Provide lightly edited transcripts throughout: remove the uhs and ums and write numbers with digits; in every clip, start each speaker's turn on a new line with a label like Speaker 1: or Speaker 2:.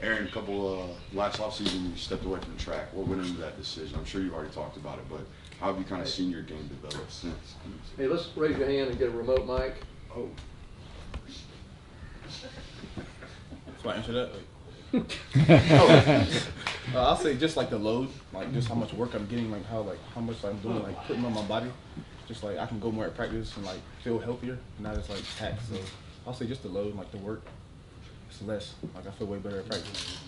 Speaker 1: Aaron, a couple last offseason you stepped away from track. What went into that decision? I'm sure you've already talked about it, but how have you kind of seen your game develop since?
Speaker 2: Hey, let's raise your hand and get a remote mic.
Speaker 1: Oh.
Speaker 3: So I answer that? I'll say just like the load, like just how much work I'm getting, like how much I'm doing, like putting on my body. Just like I can go more at practice and like feel healthier, not as like taxed. So I'll say just the load, like the work, it's less. Like I feel way better at practice.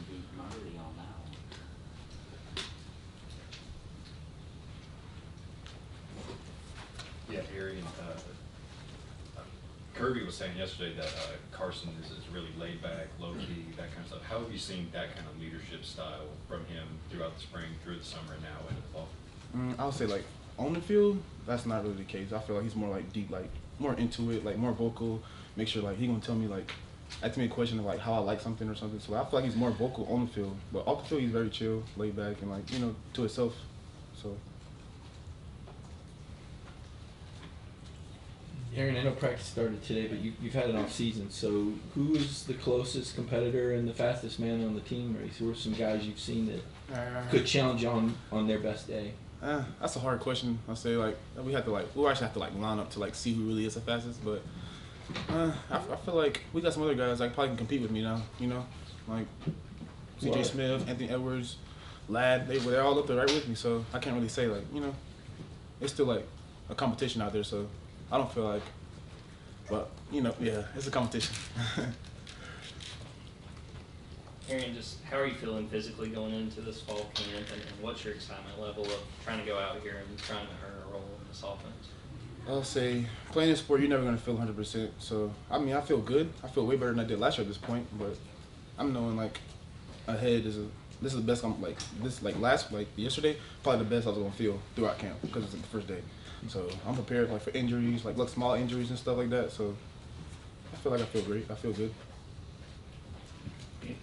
Speaker 4: Yeah, Arian, Kirby was saying yesterday that Carson is really laid back, low key, that kind of stuff. How have you seen that kind of leadership style from him throughout the spring, through the summer, and now into the fall?
Speaker 3: I would say like on the field, that's not really the case. I feel like he's more like deep, like more into it, like more vocal. Make sure like he gonna tell me like, ask me a question of like how I like something or something. So I feel like he's more vocal on the field, but off the field he's very chill, laid back, and like to himself. So.
Speaker 5: Arian, I know practice started today, but you've had an off season. So who is the closest competitor and the fastest man on the team race? Who are some guys you've seen that could challenge you on their best day?
Speaker 3: That's a hard question. I say like we'll actually have to like line up to like see who really is the fastest. But I feel like we got some other guys like probably can compete with me now. Like C.J. Smith, Anthony Edwards, Ladd. They're all up there right with me. So I can't really say like it's still like a competition out there. So I don't feel like, but yeah, it's a competition.
Speaker 6: Arian, just how are you feeling physically going into this fall camp, and what's your excitement level of trying to go out here and trying to earn a role in this offense?
Speaker 3: I'll say playing this sport, you're never going to feel 100%. So, I mean, I feel good. I feel way better than I did last year at this point, but I'm knowing like ahead this is the best I'm yesterday, probably the best I was going to feel throughout camp because it's the first day. So I'm prepared like for injuries, like small injuries and stuff like that. So I feel like I feel great. I feel good.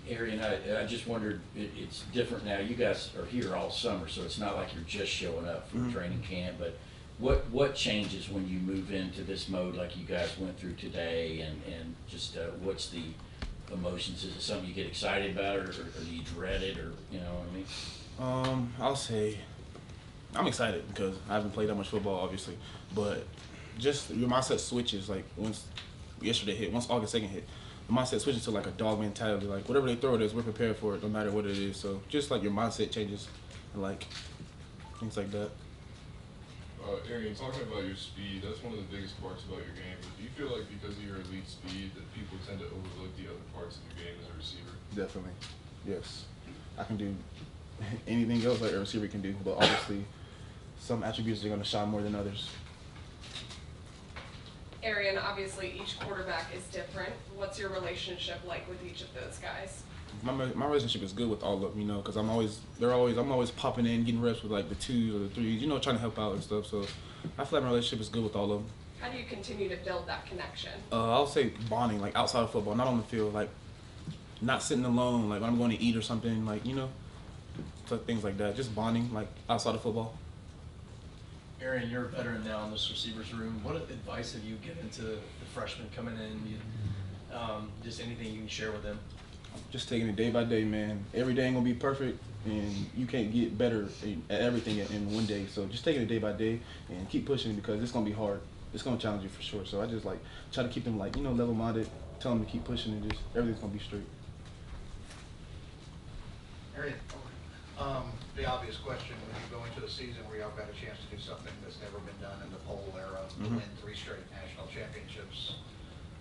Speaker 7: Arian, I just wondered, it's different now. You guys are here all summer, so it's not like you're just showing up for training camp. But what changes when you move into this mode like you guys went through today, and just what's the emotions? Is it something you get excited about, or do you dread it, or you know what I mean?
Speaker 3: I'll say I'm excited because I haven't played that much football, obviously. But just your mindset switches like once yesterday hit, once August 2nd hit. The mindset switches to like a dog mentality. Like whatever they throw at us, we're prepared for it, no matter what it is. So just like your mindset changes, and like things like that.
Speaker 8: Arian, talking about your speed, that's one of the biggest parts about your game. But do you feel like because of your elite speed that people tend to overlook the other parts of your game as a receiver?
Speaker 3: Definitely, yes. I can do anything else like a receiver can do, but obviously some attributes are going to shine more than others.
Speaker 9: Arian, obviously each quarterback is different. What's your relationship like with each of those guys?
Speaker 3: My relationship is good with all of them, because I'm always popping in, getting reps with like the 2s or the 3s, trying to help out and stuff. So I feel like my relationship is good with all of them.
Speaker 9: How do you continue to build that connection?
Speaker 3: I'll say bonding, like outside of football, not on the field, like not sitting alone, like when I'm going to eat or something, like so things like that. Just bonding, like outside of football.
Speaker 10: Arian, you're a veteran now in this receivers room. What advice have you given to the freshmen coming in? Just anything you can share with them?
Speaker 3: Just taking it day by day, man. Every day ain't gonna be perfect, and you can't get better at everything in one day. So just taking it day by day and keep pushing because it's gonna be hard. It's gonna challenge you for sure. So I just like try to keep them like level-minded, tell them to keep pushing, and just everything's gonna be straight.
Speaker 11: Arian, the obvious question when you go into the season where y'all got a chance to do something that's never been done in the pole era, to win 3 straight national championships,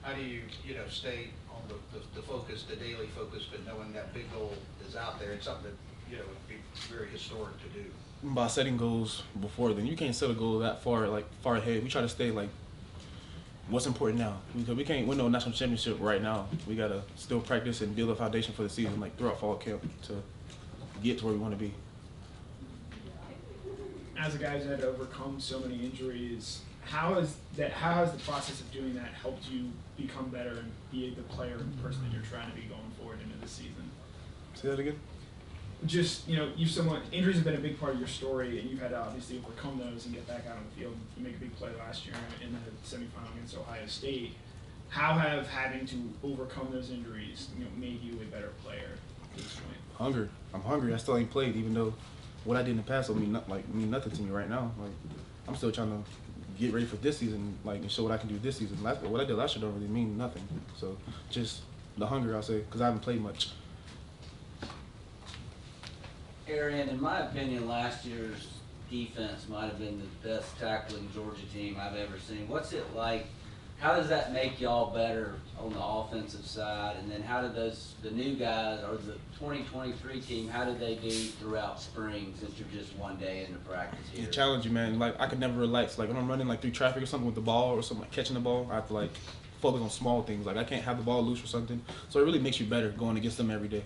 Speaker 11: how do you stay on the focus, the daily focus, but knowing that big goal is out there? It's something that would be very historic to do.
Speaker 3: By setting goals before then, you can't set a goal that far ahead. We try to stay like what's important now, because we can't win no national championship right now. We gotta still practice and build a foundation for the season, like throughout fall camp, to get to where we want to be.
Speaker 12: As a guy who's had to overcome so many injuries, how has the process of doing that helped you become better and be the player and person that you're trying to be going forward into this season?
Speaker 3: Say that again?
Speaker 12: Just, injuries have been a big part of your story, and you've had to obviously overcome those and get back out on the field. You make a big play last year in the semifinal against Ohio State. How have having to overcome those injuries, made you a better player?
Speaker 3: Hunger. I'm hungry. I still ain't played, even though what I did in the past will mean nothing to me right now. Like, I'm still trying to get ready for this season, like, and show what I can do this season. What I did last year don't really mean nothing. So just the hunger, I'll say, because I haven't played much.
Speaker 13: Arian, in my opinion, last year's defense might have been the best tackling Georgia team I've ever seen. What's it like? How does that make y'all better on the offensive side? And then how did the new guys, or the 2023 team, how did they do throughout spring, since you're just one day into practice here?
Speaker 3: It challenge you, man. Like, I could never relax. Like, when I'm running like through traffic or something with the ball or something, like catching the ball, I have to like focus on small things. Like, I can't have the ball loose or something. So it really makes you better going against them every day.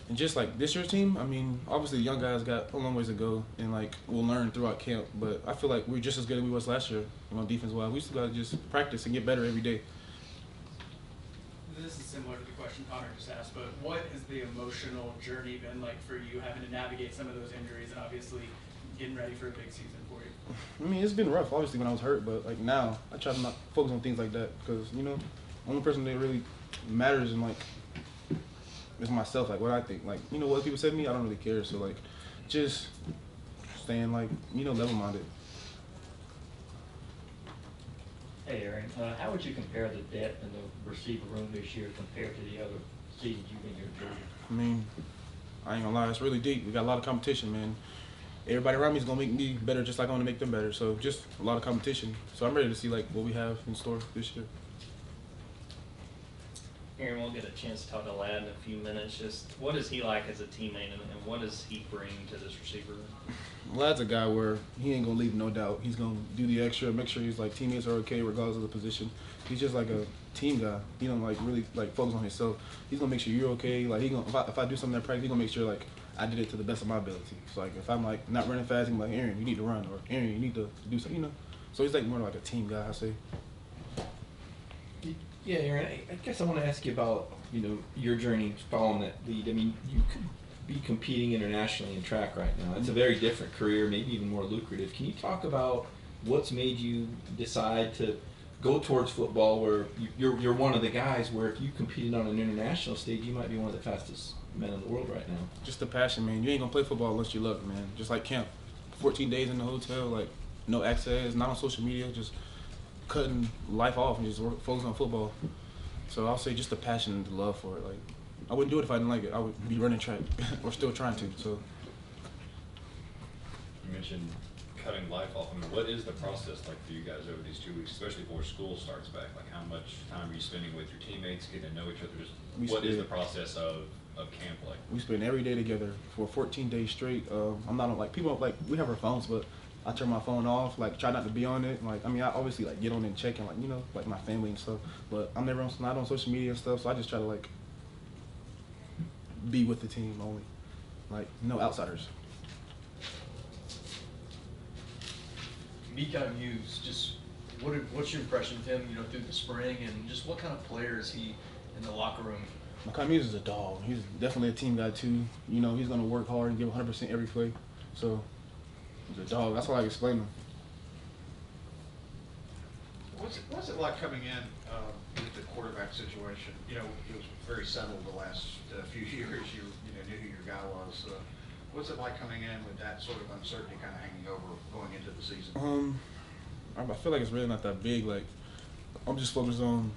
Speaker 3: And just like this year's team, I mean, obviously the young guys got a long ways to go, and like we'll learn throughout camp. But I feel like we're just as good as we was last year, defense-wise. We still got to just practice and get better every day.
Speaker 14: This is similar to the question Connor just asked, but what has the emotional journey been like for you, having to navigate some of those injuries and obviously getting ready for a big season for you?
Speaker 3: I mean, it's been rough, obviously, when I was hurt, but like now, I try to not focus on things like that because, you know, the only person that really matters in like is myself, like what I think. Like, you know, what people say to me, I don't really care. So like, just staying like, you know, level-minded.
Speaker 15: Hey Aaron, how would you compare the depth in the receiver room this year compared to the other seasons you've been here at Georgia?
Speaker 3: I mean, I ain't gonna lie, it's really deep. We got a lot of competition, man. Everybody around me is gonna make me better, just like I want to make them better. So just a lot of competition. So I'm ready to see like what we have in store this year.
Speaker 6: Aaron, we'll get a chance to talk to Ladd in a few minutes. Just what is he like as a teammate, and what does he bring to this receiver room?
Speaker 3: Ladd's a guy where he ain't gonna leave no doubt. He's gonna do the extra, make sure he's like teammates are okay regardless of the position. He's just like a team guy. He don't like really like focus on himself. He's gonna make sure you're okay. Like he gonna if I do something at practice, he gonna make sure like I did it to the best of my ability. So like if I'm like not running fast, he's like, Aaron, you need to run, or Aaron, you need to do something, you know. So he's like more like a team guy, I say.
Speaker 5: Yeah, Aaron, I guess I want to ask you about, you know, your journey following that lead. I mean, you could be competing internationally in track right now. It's a very different career, maybe even more lucrative. Can you talk about what's made you decide to go towards football, where you're one of the guys where if you competed on an international stage, you might be one of the fastest men in the world right now?
Speaker 3: Just the passion, man. You ain't gonna play football unless you love it, man. Just like camp, 14 days in the hotel, like no access, not on social media, just cutting life off and just focus on football. So I'll say just the passion and the love for it. Like, I wouldn't do it if I didn't like it. I would be running track or still trying to. So
Speaker 4: you mentioned cutting life off. I mean, what is the process like for you guys over these 2 weeks, especially before school starts back? Like, how much time are you spending with your teammates, getting to know each other? Just what is the process of camp like?
Speaker 3: We spend every day together for 14 days straight. I'm not on, like, people like, we have our phones, but I turn my phone off, like try not to be on it. Like, I mean, I obviously like get on and check and like, you know, like my family and stuff, but I'm never not on social media and stuff. So I just try to like be with the team only, like no outsiders.
Speaker 10: Mika Muse, just what's your impression of him, you know, through the spring, and just what kind of player is he in the locker room?
Speaker 3: Mika Muse is a dog. He's definitely a team guy too. You know, he's gonna work hard and give 100% every play. So he's a dog. That's why I explain him.
Speaker 11: What's it like coming in with the quarterback situation? You know, it was very settled the last few years. You knew who your guy was. What's it like coming in with that sort of uncertainty kind of hanging over going into the season?
Speaker 3: I feel like it's really not that big. Like, I'm just focused on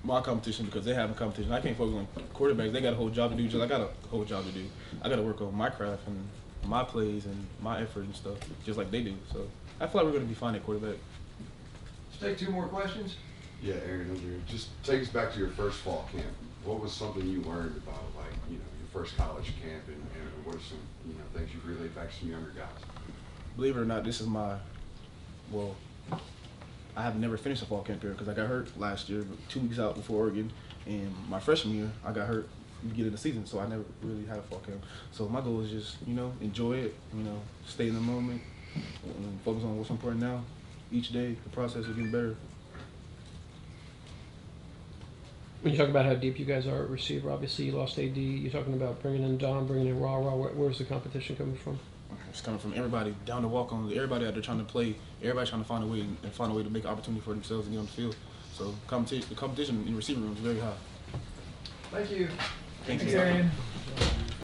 Speaker 3: my competition because they have a competition. I can't focus on quarterbacks. They got a whole job to do. Just I got a whole job to do. I got to work on my craft and my plays and my effort and stuff, just like they do. So I feel like we're going to be fine at quarterback.
Speaker 2: Let's take 2 more questions.
Speaker 1: Yeah, Aaron, just take us back to your first fall camp. What was something you learned about, like, you know, your first college camp, and what are some, you know, things you've relayed back to some younger guys?
Speaker 3: Believe it or not, this is my, well, I have never finished a fall camp here because I got hurt last year, 2 weeks out before Oregon, and my freshman year, I got hurt beginning of the season, so I never really had a fall camp. So my goal is just, you know, enjoy it, you know, stay in the moment, and focus on what's important now. Each day, the process is getting better.
Speaker 16: When you talk about how deep you guys are at receiver, obviously you lost AD. You're talking about bringing in Don, bringing in Raw. Where's the competition coming from?
Speaker 3: It's coming from everybody, down to walk-ons, everybody out there trying to play, everybody trying to find a way and find a way to make an opportunity for themselves and get on the field. So the competition in the receiver room is very high.
Speaker 2: Thank you.
Speaker 3: Thanks,
Speaker 12: Arian.